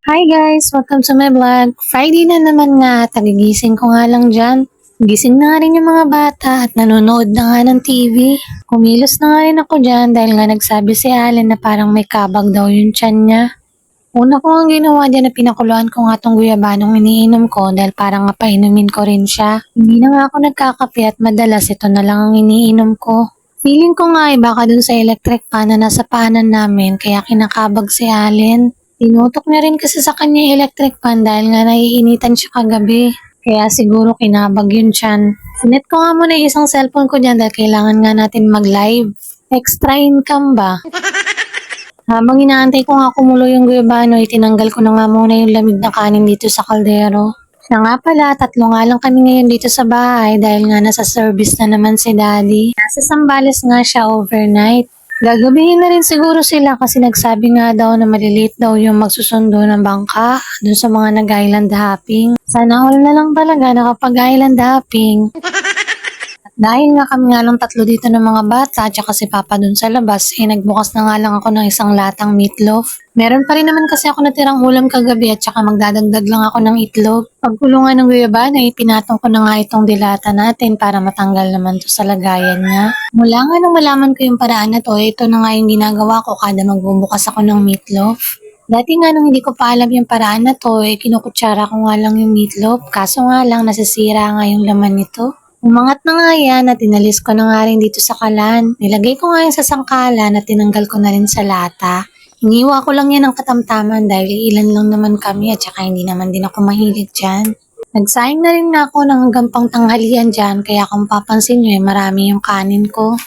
Hi guys! Welcome to my vlog. Friday na naman nga, tagigising ko nga lang dyan. Gising na nga rin yung mga bata at nanonood na nga ng TV. Kumilos na nga rin ako dyan dahil nga nagsabi si Allen na parang may kabag daw yung tiyan niya. Una ko ang ginawa dyan na pinakuluan ko nga tong guyabanong iniinom ko dahil parang nga painumin ko rin siya. Hindi na nga ako nagkakape at madalas ito na lang ang iniinom ko. Feeling ko nga ay baka dun sa electric fan na nasa paanan namin kaya kinakabag si Allen. Tinutok niya rin kasi sa kanya yung electric fan dahil nga naiinitan siya kagabi. Kaya siguro kinabag yun tiyan. Sinet ko nga muna yung isang cellphone ko dyan dahil kailangan nga natin mag-live. Extra income ba? Habang inaantay ko nga kumulo yung guyabano, itinanggal ko na nga muna yung lamig na kanin dito sa kaldero. Siya nga pala, tatlo nga lang kami ngayon dito sa bahay dahil nga nasa service na naman si Daddy. Nasa Sambales nga siya overnight. Gagabihin na rin siguro sila kasi nagsabi nga daw na maliliit daw yung magsusundo ng bangka dun sa mga nag-island hopping. Sana all na lang talaga nakapag-island hopping. Dahil nga kami nga lang tatlo dito ng mga bata at saka si Papa dun sa labas, nagbukas na nga lang ako ng isang latang meatloaf. Meron pa rin naman kasi ako natirang ulam kagabi at saka magdadagdag lang ako ng itlog. Pagkulungan ng guyabano, pinatong ko na nga itong dilata natin para matanggal naman to sa lagayan niya. Mula nga nung malaman ko yung paraan na to, ito na nga yung ginagawa ko kada magbubukas ako ng meatloaf. Dati nga nung hindi ko pa alam yung paraan na to, kinukutsara ko nga lang yung meatloaf. Kaso nga lang nasisira nga yung laman nito. Umangat na nga yan at inalis ko na nga rin dito sa kalan. Nilagay ko nga yan sa sangkalan at tinanggal ko na rin sa lata. Iniwa ko lang yan ng katamtaman dahil ilan lang naman kami at saka hindi naman din ako mahilig dyan. Nagsaing na rin nga ako ng hanggang pang tanghalian dyan kaya kung papansin nyo marami yung kanin ko.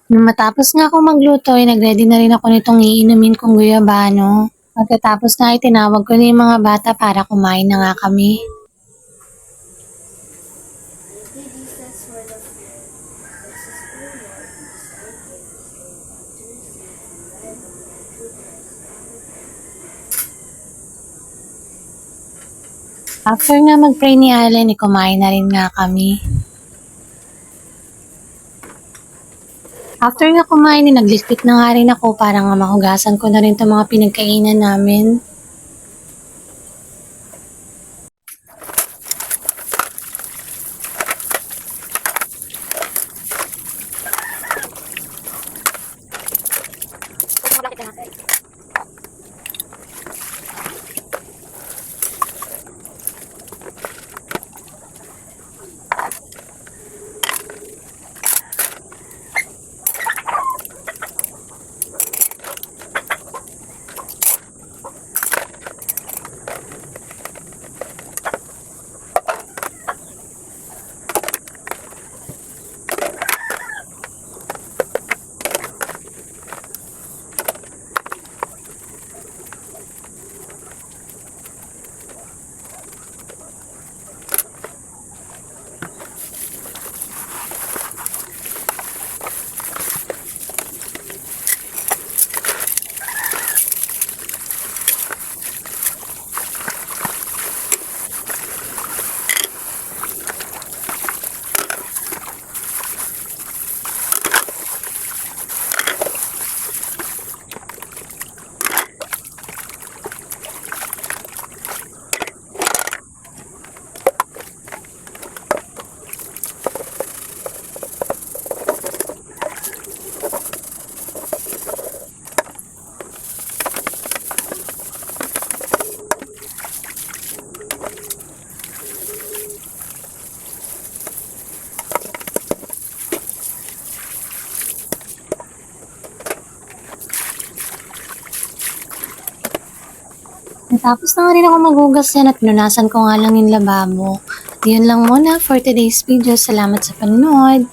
Nung matapos nga ako magluto, nag-ready na rin ako nitong iinumin kong guyabano. Pagkatapos nga tinawag ko na yung mga bata para kumain na nga kami. After nga mag-pray ni Allen, kumain na rin nga kami. After nga kumain, naglispit na nga rin ako para nga mahugasan ko na rin itong mga pinagkainan namin. Tapos na nga rin ako magugas yan at pinunasan ko nga lang yung lababo. At yun lang muna for today's video. Salamat sa panonood.